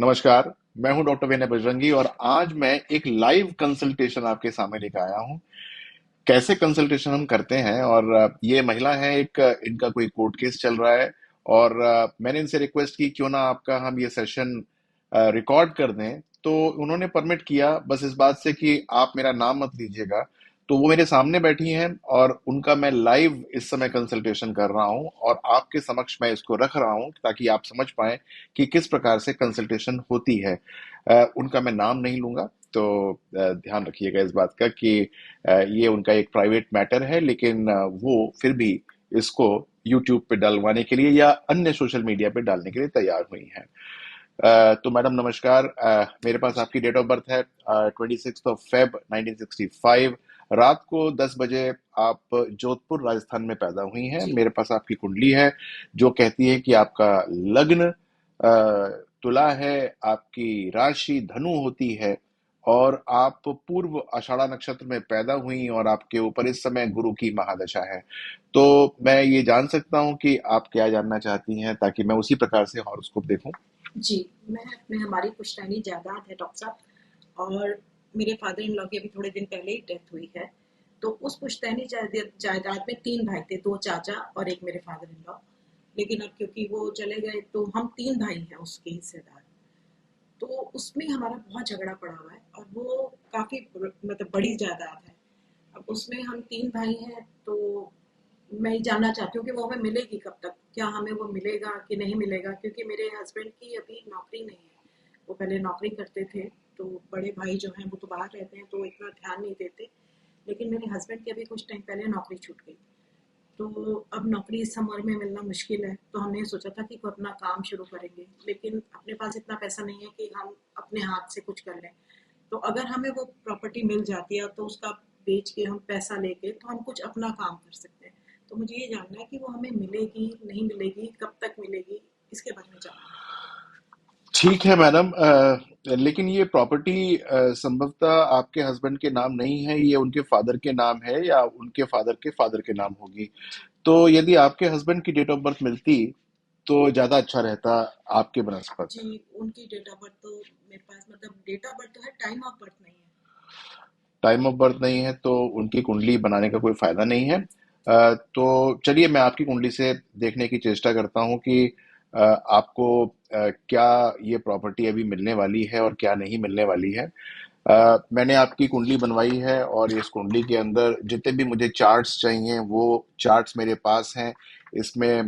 नमस्कार। मैं हूं डॉक्टर विनय बजरंगी और आज मैं एक लाइव कंसल्टेशन आपके सामने लेकर आया हूं। कैसे कंसल्टेशन हम करते हैं और ये महिला है, एक इनका कोई कोर्ट केस चल रहा है और मैंने इनसे रिक्वेस्ट की क्यों ना आपका हम ये सेशन रिकॉर्ड कर दें। तो उन्होंने परमिट किया, बस इस बात से कि आप मेरा नाम मत लीजिएगा। तो वो मेरे सामने बैठी हैं और उनका मैं लाइव इस समय कंसल्टेशन कर रहा हूं और आपके समक्ष मैं इसको रख रहा हूं ताकि आप समझ पाएं कि किस प्रकार से कंसल्टेशन होती है। उनका मैं नाम नहीं लूंगा, तो ध्यान रखिएगा इस बात का कि ये उनका एक प्राइवेट मैटर है, लेकिन वो फिर भी इसको यूट्यूब पे डलवाने के लिए या अन्य सोशल मीडिया पे डालने के लिए तैयार हुई हैं। तो मैडम नमस्कार। मेरे पास आपकी डेट ऑफ बर्थ है 26 फेब 1965। रात को 10 बजे आप जोधपुर राजस्थान में पैदा हुई हैं। जी, मेरे पास आपकी कुंडली है जो कहती है कि आपका लग्न तुला है, आपकी राशि धनु होती है और आप पूर्व आषाढ़ा नक्षत्र में पैदा हुई और आपके ऊपर इस समय गुरु की महादशा है। तो मैं ये जान सकता हूँ कि आप क्या जानना चाहती हैं ताकि मैं उसी प्रकार से हॉरोस्कोप देखूं। जी, मैं अपने हमारी पुश्तैनी जायदाद है डॉक्टर साहब। और मेरे फादर इन लॉ की अभी थोड़े दिन पहले ही डेथ हुई है। तो उस पुश्तैनी जायदाद में 3 भाई थे, 2 चाचा और 1 मेरे फादर इन लॉ। लेकिन अब क्योंकि वो चले गए तो हम 3 भाई हैं उसके हिस्सेदार। तो उसमें हमारा बहुत झगड़ा पड़ा हुआ है और वो काफ़ी मतलब बड़ी जायदाद है। अब उसमें हम 3 भाई हैं, तो मैं ये जानना चाहती हूँ कि वो हमें मिलेगी कब तक? क्या हमें वो मिलेगा कि नहीं मिलेगा? क्योंकि मेरे हस्बैंड की अभी नौकरी नहीं है। वो पहले नौकरी करते थे, तो बड़े भाई जो हैं वो तो बाहर रहते हैं तो इतना ध्यान नहीं देते। लेकिन मेरे हस्बैंड की अभी कुछ टाइम पहले नौकरी छूट गई। तो अब नौकरी इस उम्र में मिलना मुश्किल है, तो हमने सोचा था कि कोई अपना काम शुरू करेंगे। लेकिन अपने पास इतना पैसा नहीं है कि हम अपने हाथ से कुछ कर लें। तो अगर हमें वो प्रॉपर्टी मिल जाती है तो उसका बेच के हम पैसा लेके तो हम कुछ अपना काम कर सकते हैं। तो मुझे ये जानना है कि वो हमें मिलेगी, नहीं मिलेगी, कब तक मिलेगी? इसके बारे में जानना है। ठीक है मैडम, लेकिन ये प्रॉपर्टी संभवतः आपके हस्बैंड के नाम नहीं है, ये उनके फादर के नाम है या उनके फादर के नाम होगी। जी, तो यदि आपके हस्बैंड की डेट ऑफ बर्थ मिलती तो ज्यादा अच्छा रहता आपके बनस्पत। जी, उनकी डेट ऑफ बर्थ तो मेरे पास मतलब डेट ऑफ बर्थ तो है, टाइम ऑफ बर्थ नहीं है। टाइम ऑफ बर्थ नहीं है तो उनकी कुंडली बनाने का कोई फायदा नहीं है। तो चलिए मैं आपकी कुंडली से देखने की चेष्टा करता हूँ कि आपको क्या ये प्रॉपर्टी अभी मिलने वाली है और क्या नहीं मिलने वाली है। मैंने आपकी कुंडली बनवाई है और इस कुंडली के अंदर जितने भी मुझे चार्ट्स चाहिए वो चार्ट्स मेरे पास हैं। इसमें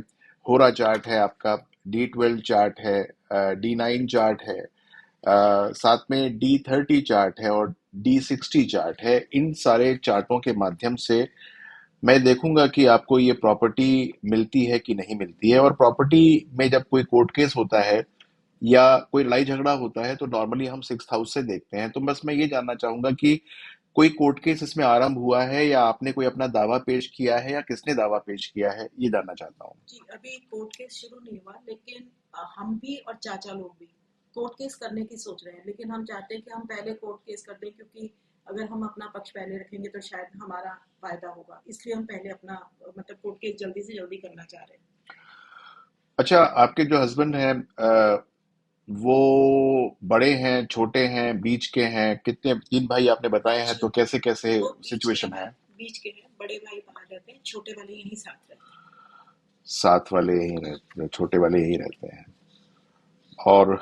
होरा चार्ट है, आपका D12 चार्ट है, D9 चार्ट है, साथ में D30 चार्ट है और D60 चार्ट है। इन सारे चार्टों के माध्यम से मैं देखूंगा कि आपको ये प्रॉपर्टी मिलती है कि नहीं मिलती है। और प्रॉपर्टी में जब कोई कोर्ट केस होता है या कोई लड़ाई झगड़ा होता है तो नॉर्मली हम 6th हाउस से देखते हैं। तो बस मैं ये जानना चाहूंगा कि कोई कोर्ट केस इसमें आरंभ हुआ है या आपने कोई अपना दावा पेश किया है या किसने दावा पेश किया है, ये जानना चाहता हूँ। जी, अभी कोर्ट केस शुरू नहीं हुआ, लेकिन हम भी और चाचा लोग भी कोर्ट केस करने की सोच रहे हैं। लेकिन हम चाहते हैं कि हम पहले कोर्ट केस कर दें, क्योंकि अगर हम अपना पक्ष पहले रखेंगे तो शायद हमारा फायदा होगा। इसलिए हम पहले अपना मतलब कोर्ट केस जल्दी से जल्दी करना चाह रहे हैं। अच्छा, आपके जो हस्बैंड हैं वो बड़े हैं, छोटे हैं, बीच के हैं? कितने, 3 भाई आपने बताए हैं, जी, तो कैसे कैसे वो बीच के सिचुएशन हैं। है? बीच के हैं, बड़े भाई बाहर रहते हैं, छोटे वाले यहीं साथ रहते हैं। साथ वाले यहीं रहते हैं, छोटे वाले यहीं रहते हैं और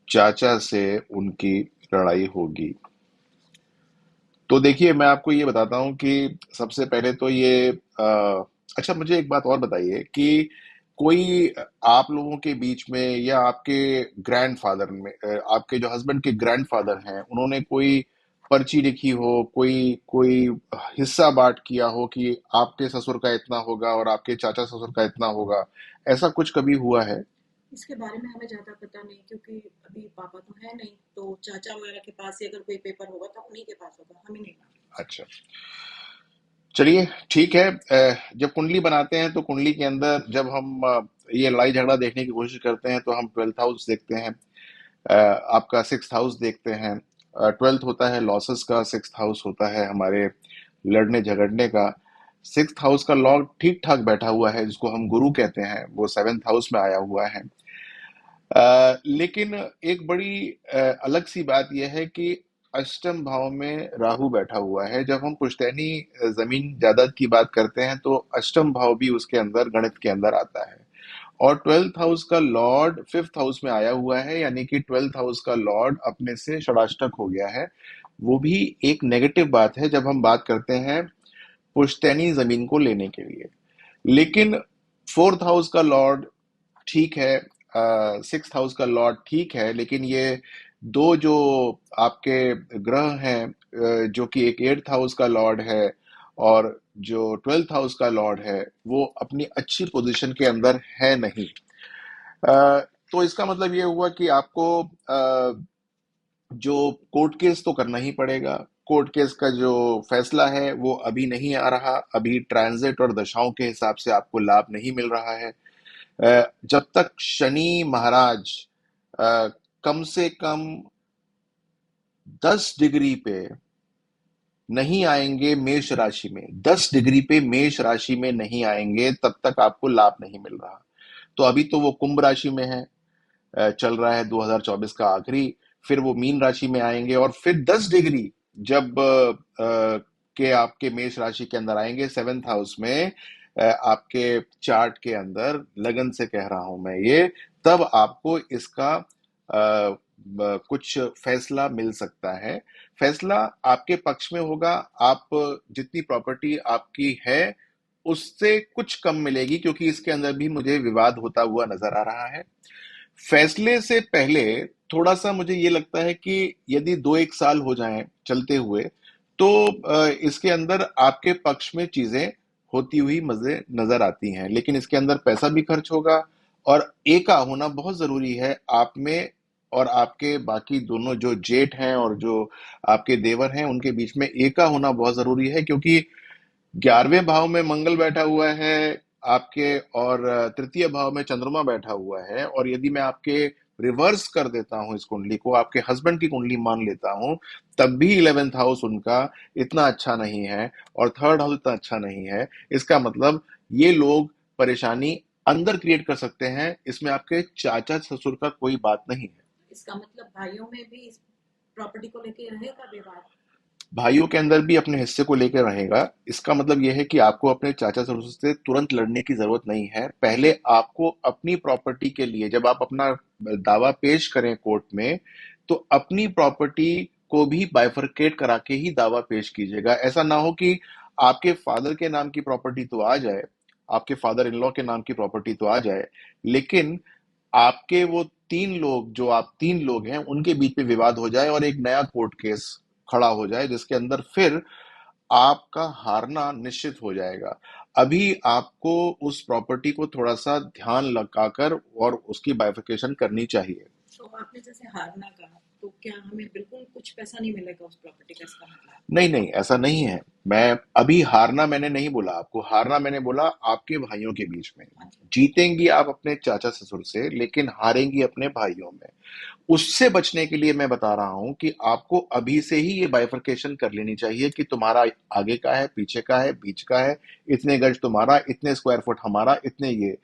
चाचा से उनकी लड़ाई होगी। तो देखिए मैं आपको ये बताता हूँ कि सबसे पहले तो ये अच्छा मुझे एक बात और बताइए कि कोई आप लोगों के बीच में या आपके ग्रैंडफादर में, आपके जो हस्बैंड के ग्रैंडफादर हैं, उन्होंने कोई पर्ची लिखी हो, कोई कोई हिस्सा बांट किया हो कि आपके ससुर का इतना होगा और आपके चाचा ससुर का इतना होगा, ऐसा कुछ कभी हुआ है? इसके बारे में हमें ज़्यादा पता नहीं, क्योंकि अभी पापा तो है नहीं, तो चाचा वगैरह के पास ही अगर कोई पेपर होगा तो उन्हीं के पास होगा, हमें नहीं मालूम इसका। अच्छा, चलिए ठीक है। जब कुंडली बनाते हैं तो कुंडली के अंदर जब हम ये लड़ाई झगड़ा देखने की कोशिश करते हैं तो हम 12th हाउस देखते हैं, आपका 6th हाउस देखते हैं। 12th होता है लॉसेस का, 6th हाउस होता है हमारे लड़ने झगड़ने का। 6th हाउस का लॉर्ड ठीक ठाक बैठा हुआ है जिसको हम गुरु कहते हैं, वो 7th हाउस में आया हुआ है। लेकिन एक बड़ी अलग सी बात यह है कि अष्टम भाव में राहु बैठा हुआ है। जब हम पुश्तैनी जमीन जायदाद की बात करते हैं तो अष्टम भाव भी उसके अंदर गणित के अंदर आता है। और 12th हाउस का लॉर्ड 5th हाउस में आया हुआ है, यानी कि 12th हाउस का लॉर्ड अपने से षडाष्टक हो गया है। वो भी एक नेगेटिव बात है जब हम बात करते हैं पुश्तैनी जमीन को लेने के लिए। लेकिन 4th हाउस का लॉर्ड ठीक है, 6th हाउस का लॉर्ड ठीक है, लेकिन ये दो जो आपके ग्रह हैं, जो कि एक 8th हाउस का लॉर्ड है और जो 12th हाउस का लॉर्ड है, वो अपनी अच्छी पोजीशन के अंदर है नहीं। तो इसका मतलब ये हुआ कि आपको जो कोर्ट केस तो करना ही पड़ेगा। कोर्ट केस का जो फैसला है वो अभी नहीं आ रहा, अभी ट्रांजिट और दशाओं के हिसाब से आपको लाभ नहीं मिल रहा है। जब तक शनि महाराज अ, कम से कम 10 डिग्री पे नहीं आएंगे मेष राशि में, 10 डिग्री पे मेष राशि में नहीं आएंगे, तब तक आपको लाभ नहीं मिल रहा। तो अभी तो वो कुंभ राशि में है, चल रहा है 2024 का आखिरी। फिर वो मीन राशि में आएंगे और फिर 10 डिग्री जब के आपके मेष राशि के अंदर आएंगे 7th हाउस में, आपके चार्ट के अंदर, लगन से कह रहा हूं मैं ये, तब आपको इसका कुछ फैसला मिल सकता है। फैसला आपके पक्ष में होगा। आप जितनी प्रॉपर्टी आपकी है उससे कुछ कम मिलेगी, क्योंकि इसके अंदर भी मुझे विवाद होता हुआ नजर आ रहा है। फैसले से पहले थोड़ा सा मुझे ये लगता है कि यदि 2-1 साल हो जाएं चलते हुए, तो इसके अंदर आपके पक्ष में चीजें होती हुई मजे नजर आती हैं। लेकिन इसके अंदर पैसा भी खर्च होगा और एका होना बहुत जरूरी है आप में और आपके बाकी दोनों जो जेठ हैं और जो आपके देवर हैं उनके बीच में एका होना बहुत जरूरी है, क्योंकि 11वें भाव में मंगल बैठा हुआ है आपके, और तृतीय भाव में चंद्रमा बैठा हुआ है। और यदि मैं आपके रिवर्स कर देता हूं इस कुंडली को, आपके हस्बैंड की कुंडली मान लेता हूं, तब भी 11th हाउस उनका इतना अच्छा नहीं है और 3rd हाउस इतना अच्छा नहीं है। इसका मतलब ये लोग परेशानी अंदर क्रिएट कर सकते हैं, इसमें आपके चाचा ससुर का कोई बात नहीं है। इसका मतलब भाइयों में भी इस प्रॉपर्टी को लेके रहेगा विवाद? भाइयों के अंदर भी अपने हिस्से को लेकर रहेगा। इसका मतलब यह है कि आपको अपने चाचा ससुर से तुरंत लड़ने की जरूरत नहीं है। पहले आपको अपनी प्रॉपर्टी के लिए, जब आप अपना दावा पेश करें कोर्ट में, तो अपनी प्रॉपर्टी को भी बाइफरकेट करा के ही दावा पेश कीजिएगा। ऐसा ना हो कि आपके फादर के नाम की प्रॉपर्टी तो आ जाए, आपके फादर इन लॉ के नाम की प्रॉपर्टी तो आ जाए, लेकिन आपके वो 3 लोग, जो आप 3 लोग हैं, उनके बीच में विवाद हो जाए और एक नया कोर्ट केस खड़ा हो जाए, जिसके अंदर फिर आपका हारना निश्चित हो जाएगा। अभी आपको उस प्रॉपर्टी को थोड़ा सा ध्यान लगाकर और उसकी बाइफिकेशन करनी चाहिए। तो आपने जैसे हारना कहा, तो क्या हमें बिल्कुल कुछ पैसा नहीं मिलेगा उस प्रॉपर्टी का, इसका मतलब? नहीं नहीं, ऐसा नहीं है। मैं अभी हारना मैंने नहीं बोला आपको, हारना मैंने बोला आपके भाइयों के बीच में। अच्छा। जीतेंगी आप अपने चाचा ससुर से, लेकिन हारेंगी अपने भाइयों में। उससे बचने के लिए मैं बता रहा हूं कि आपको अभी से ही ये बाइफरकेशन कर लेनी चाहिए कि तुम्हारा आगे का है, पीछे का है, बीच का है, इतने गज तुम्हारा, इतने स्क्वायर फुट हमारा, इतने ये।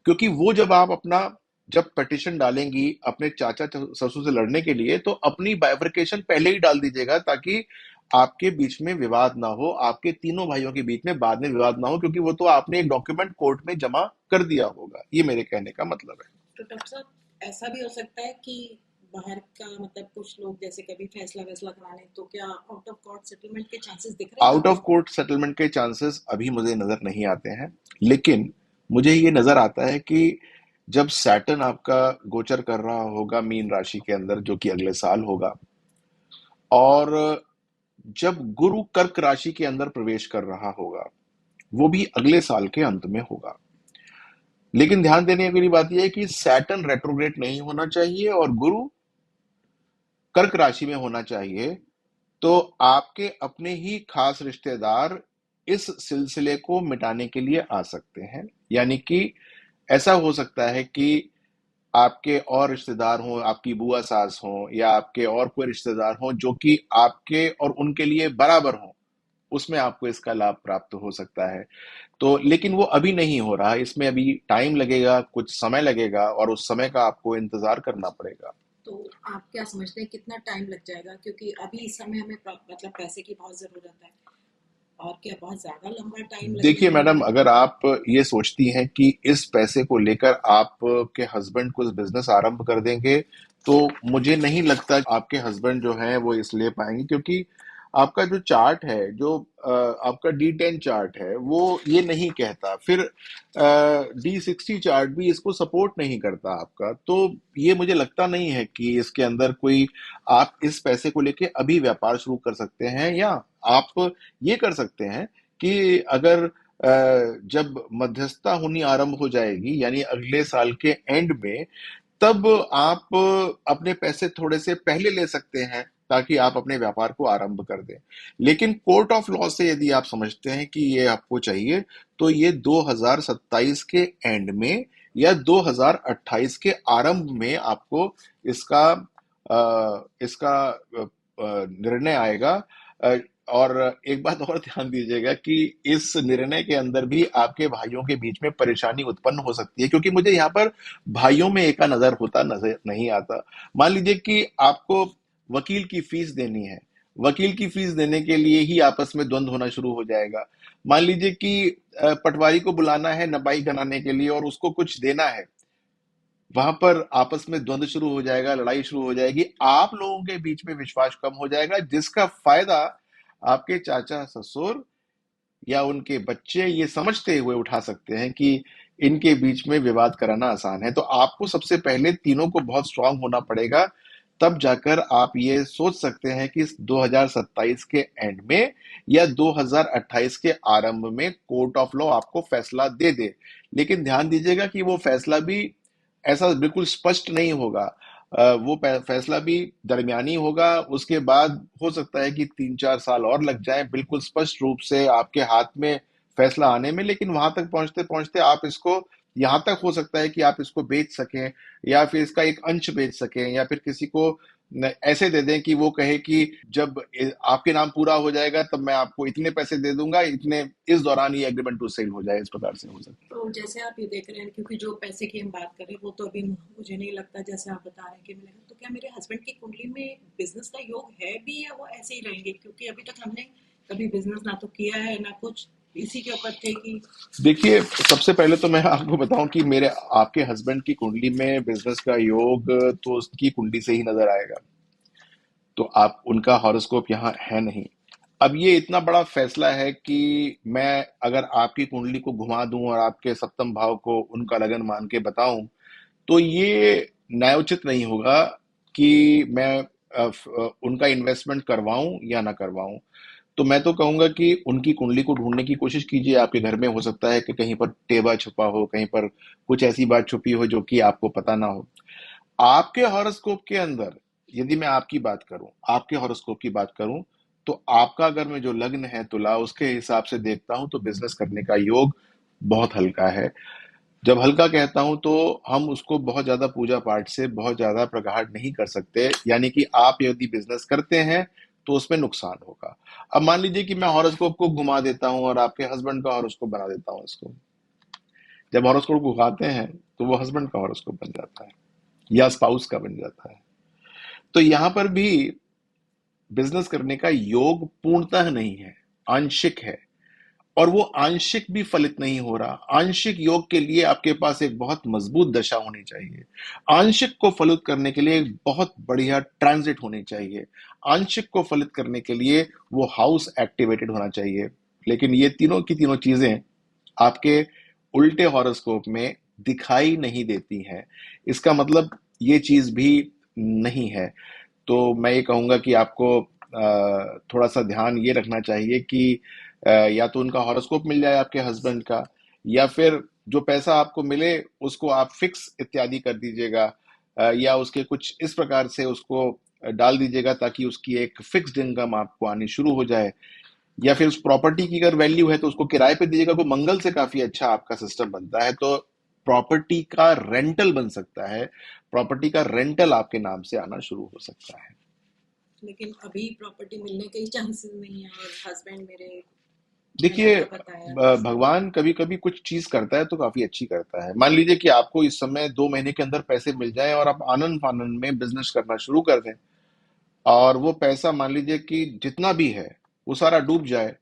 क्योंकि वो जब आप अपना, जब पिटिशन डालेंगी अपने चाचा ससुर से लड़ने के लिए, तो अपनी बाइफरकेशन पहले ही डाल दीजिएगा, ताकि आपके बीच में विवाद ना हो, आपके तीनों भाइयों के बीच में बाद में विवाद ना हो, क्योंकि वो तो आपने एक डॉक्यूमेंट कोर्ट में जमा कर दिया होगा। ये मेरे कहने का मतलब है। तो डॉक्टर साहब, ऐसा भी हो सकता है कि बाहर का मतलब कुछ लोग जैसे कभी फैसला वैसला कराने, तो क्या आउट ऑफ कोर्ट सेटलमेंट के चांसेस दिख रहे हैं आउट ऑफ आपको? कोर्ट सेटलमेंट के चांसेस अभी मुझे नजर नहीं आते हैं, लेकिन मुझे ये नजर आता है कि जब सैटर्न आपका गोचर कर रहा होगा मीन राशि के अंदर, जो कि अगले साल होगा, और जब गुरु कर्क राशि के अंदर प्रवेश कर रहा होगा, वो भी अगले साल के अंत में होगा। लेकिन ध्यान देने वाली बात यह है कि सैटर्न रेट्रोग्रेड नहीं होना चाहिए और गुरु कर्क राशि में होना चाहिए। तो आपके अपने ही खास रिश्तेदार इस सिलसिले को मिटाने के लिए आ सकते हैं। यानी कि ऐसा हो सकता है कि आपके और रिश्तेदार हों, आपकी बुआ सास हों, या आपके और कोई रिश्तेदार हों जो कि आपके और उनके लिए बराबर हों, उसमें आपको इसका लाभ प्राप्त हो सकता है। तो लेकिन वो अभी नहीं हो रहा है, इसमें अभी टाइम लगेगा, कुछ समय लगेगा और उस समय का आपको इंतजार करना पड़ेगा। तो आप क्या समझते हैं कितना टाइम लग जाएगा? क्योंकि अभी इस समय हमें मतलब पैसे की बहुत ज़रूरत है। और क्या बहुत ज़्यादा लंबा टाइम लगने देखिए वाला मैडम, है? अगर आप ये सोचती हैं कि इस पैसे को लेकर आपके हस्बैंड कुछ बिजनेस आरंभ कर देंगे, तो मुझे नहीं लगता कि आपके हस्बैंड जो हैं वो इस ले पाएंगे, क्योंकि आपका जो चार्ट है, जो आपका D10 चार्ट है, वो ये नहीं कहता। फिर D60 चार्ट भी इसको सपोर्ट नहीं करता आपका। तो ये मुझे लगता नहीं है कि इसके अंदर कोई, आप इस पैसे को लेके अभी व्यापार शुरू कर सकते हैं। या आप ये कर सकते हैं कि अगर जब मध्यस्थता होनी आरंभ हो जाएगी, यानी अगले साल के एंड में, तब आप अपने पैसे थोड़े से पहले ले सकते हैं, ताकि आप अपने व्यापार को आरंभ कर दें। लेकिन कोर्ट ऑफ लॉ से यदि आप समझते हैं कि ये आपको चाहिए, तो ये 2027 के एंड में या 2028 के आरंभ में आपको इसका निर्णय आएगा। अ, और एक बात और ध्यान दीजिएगा कि इस निर्णय के अंदर भी आपके भाइयों के बीच में परेशानी उत्पन्न हो सकती है, क्योंकि मुझे यहाँ पर भाइयों में एका नजर होता नजर नहीं आता। मान लीजिए कि आपको वकील की फीस देनी है, वकील की फीस देने के लिए ही आपस में द्वंद्व होना शुरू हो जाएगा। मान लीजिए कि पटवारी को बुलाना है नपाई कराने के लिए और उसको कुछ देना है, वहां पर आपस में द्वंद्व शुरू हो जाएगा, लड़ाई शुरू हो जाएगी, आप लोगों के बीच में विश्वास कम हो जाएगा, जिसका फायदा आपके चाचा ससुर या उनके बच्चे ये समझते हुए उठा सकते हैं कि इनके बीच में विवाद कराना आसान है। तो आपको सबसे पहले तीनों को बहुत स्ट्रांग होना पड़ेगा, तब जाकर आप ये सोच सकते हैं कि 2027 के एंड में या 2028 के आरंभ में कोर्ट ऑफ लॉ आपको फैसला दे दे। लेकिन ध्यान दीजिएगा कि वो फैसला भी ऐसा बिल्कुल स्पष्ट नहीं होगा। वो फैसला भी दरमियानी होगा। उसके बाद हो सकता है कि 3-4 साल और लग जाए बिल्कुल स्पष्ट रूप से आपके हाथ में फैसला आने में। लेकिन वहां तक पहुंचते पहुंचते आप इसको, यहां तक हो सकता है कि आप इसको बेच सकें, या फिर इसका एक अंश बेच सकें, या फिर किसी को ऐसे दे दें कि वो कहे कि जब आपके नाम पूरा हो जाएगा तब मैं आपको इतने पैसे दे दूंगा, इतने इस दौरान ये एग्रीमेंट टू सेल हो जाए। इस प्रकार से हो सकता तो जैसे आप ये देख रहे हैं, क्योंकि जो पैसे की हम बात कर रहे हैं वो तो अभी मुझे नहीं लगता जैसे आप बता रहे हैं कि मिलेगा। तो क्या मेरे हस्बैंड की कुंडली में बिजनेस का योग है भी, या वो ऐसे ही रहेंगे? क्योंकि अभी तक हमने कभी बिजनेस ना तो किया है ना कुछ, इसी के ऊपर थे कि है। देखिए, सबसे पहले तो मैं आपको बताऊं कि मेरे आपके हस्बैंड की कुंडली में बिजनेस का योग तो उसकी कुंडली से ही नजर आएगा। तो आप, उनका हॉरोस्कोप यहाँ है नहीं। अब ये इतना बड़ा फैसला है कि मैं अगर आपकी कुंडली को घुमा दूं और आपके सप्तम भाव को उनका लगन मान के बताऊं, तो ये न्यायोचित नहीं होगा कि मैं उनका इन्वेस्टमेंट करवाऊं या ना करवाऊं। तो मैं तो कहूंगा कि उनकी कुंडली को ढूंढने की कोशिश कीजिए। आपके घर में हो सकता है कि कहीं पर टेबा छुपा हो, कहीं पर कुछ ऐसी बात छुपी हो जो कि आपको पता ना हो। आपके हॉरोस्कोप के अंदर, यदि मैं आपकी बात करूं, आपके हॉरोस्कोप की बात करूं, तो आपका अगर मैं जो लग्न है तुला, उसके हिसाब से देखता हूं तो बिजनेस करने का योग बहुत हल्का है। जब हल्का कहता हूं तो हम उसको बहुत ज्यादा पूजा पाठ से बहुत ज्यादा प्रगाढ़ नहीं कर सकते। यानी कि आप यदि बिजनेस करते हैं तो उसमें नुकसान होगा। अब मान लीजिए कि मैं हॉरोस्कोप को घुमा देता हूं और आपके हस्बैंड का हॉरोस्कोप बना देता हूं इसको। जब हॉरोस्कोप को घुमाते हैं तो वो हस्बैंड का हॉरोस्कोप बन जाता है या स्पाउस का बन जाता है। तो यहां पर भी बिजनेस करने का योग पूर्णतः नहीं है, आंशिक है। और वो आंशिक भी फलित नहीं हो रहा। आंशिक योग के लिए आपके पास एक बहुत मजबूत दशा होनी चाहिए। आंशिक को फलित करने के लिए एक बहुत बढ़िया ट्रांजिट होनी चाहिए। आंशिक को फलित करने के लिए वो हाउस एक्टिवेटेड होना चाहिए। लेकिन ये तीनों की तीनों चीजें आपके उल्टे हॉरोस्कोप में दिखाई नहीं देती हैं। इसका मतलब ये चीज भी नहीं है। तो मैं ये कहूंगा कि आपको थोड़ा सा ध्यान ये रखना चाहिए कि या तो उनका हॉरोस्कोप मिल जाए आपके हस्बैंड का, या फिर जो पैसा आपको मिले उसको आप फिक्स इत्यादि कर दीजिएगा, या उसके कुछ इस प्रकार से उसको डाल दीजिएगा ताकि उसकी एक फिक्स्ड इनकम आपको आनी शुरू हो जाए। या फिर उस प्रॉपर्टी की अगर वैल्यू है तो उसको किराए पे दीजिएगा। को मंगल से काफी अच्छा आपका सिस्टम बनता है, तो प्रॉपर्टी का रेंटल बन सकता है। प्रॉपर्टी का रेंटल आपके नाम से आना शुरू हो सकता है। लेकिन अभी प्रॉपर्टी मिलने के ही चांसेस नहीं है, और हस्बैंड मेरे ने देखिए, लड़का बताया तो इसलिए। भगवान कभी कभी कुछ चीज करता है तो काफी अच्छी करता है। मान लीजिए कि आपको इस समय 2 महीने के अंदर पैसे मिल जाएं और आप आनंद फानंद में बिजनेस करना शुरू कर दें, और वो पैसा मान लीजिए कि जितना भी है वो सारा डूब जाए,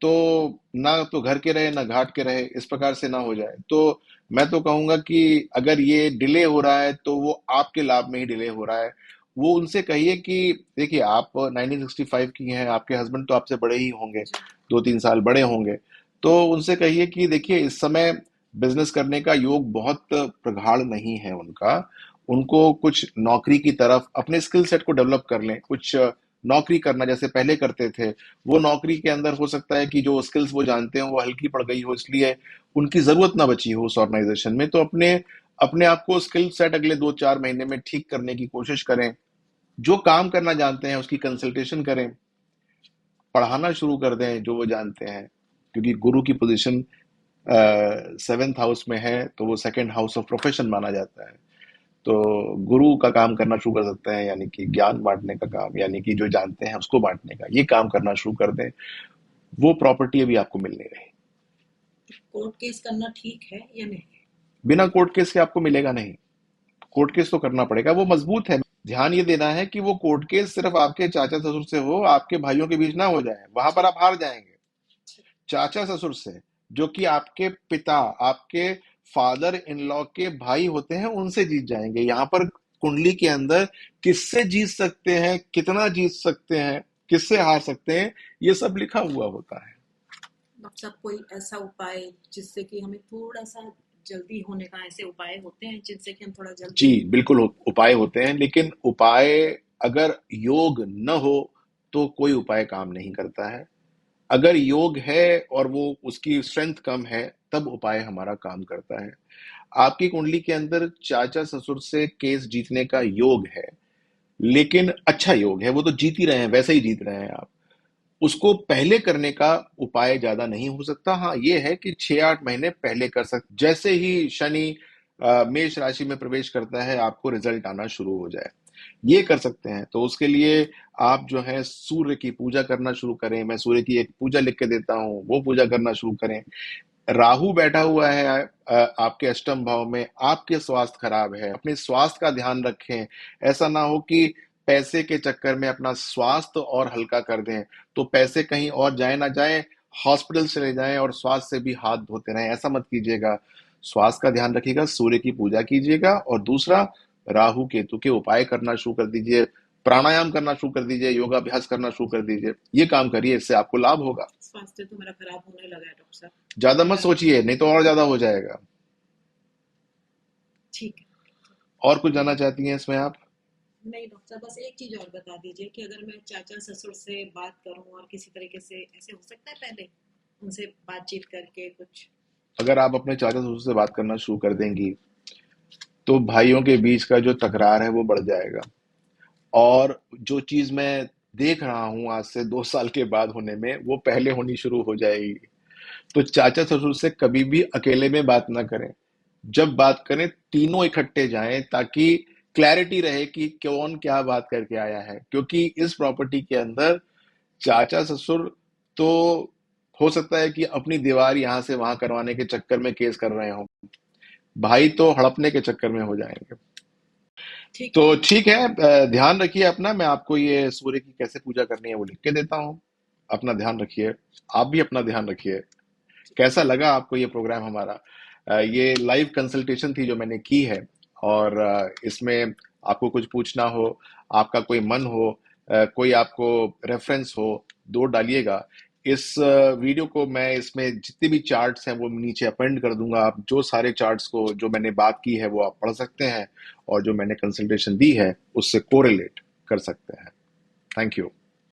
तो ना तो घर के रहे ना घाट के रहे, इस प्रकार से ना हो जाए। तो मैं तो कहूंगा कि अगर ये डिले हो रहा है तो वो आपके लाभ में ही डिले हो रहा है। वो उनसे कहिए कि देखिए, आप 1965 की हैं, आपके हस्बैंड तो आपसे बड़े ही होंगे, जी। 2-3 साल बड़े होंगे। तो उनसे कहिए कि देखिए, इस समय बिजनेस करने का योग बहुत प्रगाढ़ नहीं है उनका। उनको कुछ नौकरी की तरफ अपने स्किल सेट को डेवलप कर लें, कुछ नौकरी करना जैसे पहले करते थे। वो नौकरी के अंदर हो सकता है कि जो स्किल्स वो जानते हैं वो हल्की पड़ गई हो, इसलिए उनकी जरूरत ना बची हो उस ऑर्गेनाइजेशन में। तो अपने अपने आप को स्किल सेट अगले 2-4 महीने में ठीक करने की कोशिश करें। जो काम करना जानते हैं उसकी कंसल्टेशन करें, पढ़ाना शुरू कर दें जो वो जानते हैं, क्योंकि गुरु की पोजीशन 7th हाउस में है, तो वो सेकंड हाउस ऑफ प्रोफेशन माना जाता है। तो गुरु का काम करना शुरू कर सकते हैं, यानी कि ज्ञान बांटने का काम, यानी कि जो जानते हैं उसको बांटने का, ये काम करना शुरू कर दें। वो प्रॉपर्टी अभी आपको मिल नहीं रही। कोर्ट केस करना ठीक है या नहीं? बिना कोर्ट केस के आपको मिलेगा नहीं। कोर्ट केस तो करना पड़ेगा, वो मजबूत है। ध्यान ये देना है कि वो कोर्ट केस सिर्फ आपके चाचा ससुर से हो, आपके भाइयों के बीच ना हो जाए, वहां पर जी। आप हार जाएंगे। चाचा ससुर से, जो कि आपके पिता, आपके फादर इन लॉ के भाई होते हैं, उनसे जीत जाएंगे। यहाँ पर कुंडली के अंदर किससे जीत सकते हैं, कितना जीत सकते हैं, किससे हार सकते हैं, ये सब लिखा हुआ होता है। डॉक्टर साहब, कोई ऐसा उपाय जिससे कि हमें थोड़ा सा जल्दी होने का, ऐसे उपाय होते हैं जिनसे कि हम थोड़ा जी, जल्दी। बिल्कुल उपाय होते हैं, लेकिन उपाय अगर योग न हो तो कोई उपाय काम नहीं करता है। अगर योग है और वो उसकी स्ट्रेंथ कम है, तब उपाय हमारा काम करता है। आपकी कुंडली के अंदर चाचा ससुर से केस जीतने का योग है, लेकिन अच्छा योग है, वो तो जीत ही रहे हैं, वैसे ही जीत रहे हैं आप। उसको पहले करने का उपाय ज्यादा नहीं हो सकता। हाँ, ये है कि 6-8 महीने पहले कर सकते, जैसे ही शनि मेष राशि में प्रवेश करता है आपको रिजल्ट आना शुरू हो जाए, ये कर सकते हैं। तो उसके लिए आप जो है सूर्य की पूजा करना शुरू करें। मैं सूर्य की एक पूजा लिख के देता हूँ, वो पूजा करना शुरू करें। राहु बैठा हुआ है आपके अष्टम भाव में, आपके स्वास्थ्य खराब है, अपने स्वास्थ्य का ध्यान रखें। ऐसा ना हो कि पैसे के चक्कर में अपना स्वास्थ्य और हल्का कर दें, तो पैसे कहीं और जाए ना जाए, हॉस्पिटल चले जाएं और स्वास्थ्य से भी हाथ धोते रहें, ऐसा मत कीजिएगा। स्वास्थ्य का ध्यान रखिएगा, सूर्य की पूजा कीजिएगा, और दूसरा, राहु केतु के उपाय करना शुरू कर दीजिए, प्राणायाम करना शुरू कर दीजिए, योगाभ्यास करना शुरू कर दीजिए। ये काम करिए, इससे आपको लाभ होगा। स्वास्थ्य तो मेरा खराब होने लगा है डॉक्टर साहब। ज्यादा मत मेरा। सोचिए, नहीं तो और ज्यादा हो जाएगा। ठीक है। और कुछ जानना चाहती हैं इसमें आप? नहीं डॉक्टर साहब, बस एक चीज और बता दीजिए कि अगर मैं चाचा ससुर से बात करूं और किसी तरीके से, ऐसे हो सकता है पहले उनसे बातचीत करके कुछ? अगर आप अपने चाचा ससुर से बात करना शुरू कर देंगी, तो भाइयों के बीच का जो तकरार है वो बढ़ जाएगा। और जो चीज मैं देख रहा हूं आज से 2 साल के बाद होने में, वो पहले होनी शुरू हो जाएगी। तो चाचा ससुर से कभी भी अकेले में बात ना करें। जब बात करें, तीनों इकट्ठे जाएं, ताकि क्लैरिटी रहे कि कौन क्या बात करके आया है। क्योंकि इस प्रॉपर्टी के अंदर चाचा ससुर तो हो सकता है कि अपनी दीवार यहां से वहां करवाने के चक्कर में केस कर रहे हो, भाई तो हड़पने के चक्कर में हो जाएंगे। ठीक तो है। ठीक है, ध्यान रखिए अपना। मैं आपको ये सूर्य की कैसे पूजा करनी है वो लिख के देता हूँ। अपना ध्यान रखिए, आप भी अपना ध्यान रखिए। कैसा लगा आपको ये प्रोग्राम हमारा? ये लाइव कंसल्टेशन थी जो मैंने की है, और इसमें आपको कुछ पूछना हो, आपका कोई मन हो, कोई आपको रेफरेंस हो, दो डालिएगा। इस वीडियो को मैं, इसमें जितने भी चार्ट्स हैं वो नीचे अपेंड कर दूंगा। आप जो सारे चार्ट्स को जो मैंने बात की है वो आप पढ़ सकते हैं, और जो मैंने कंसल्टेशन दी है उससे कोरिलेट कर सकते हैं। Thank you.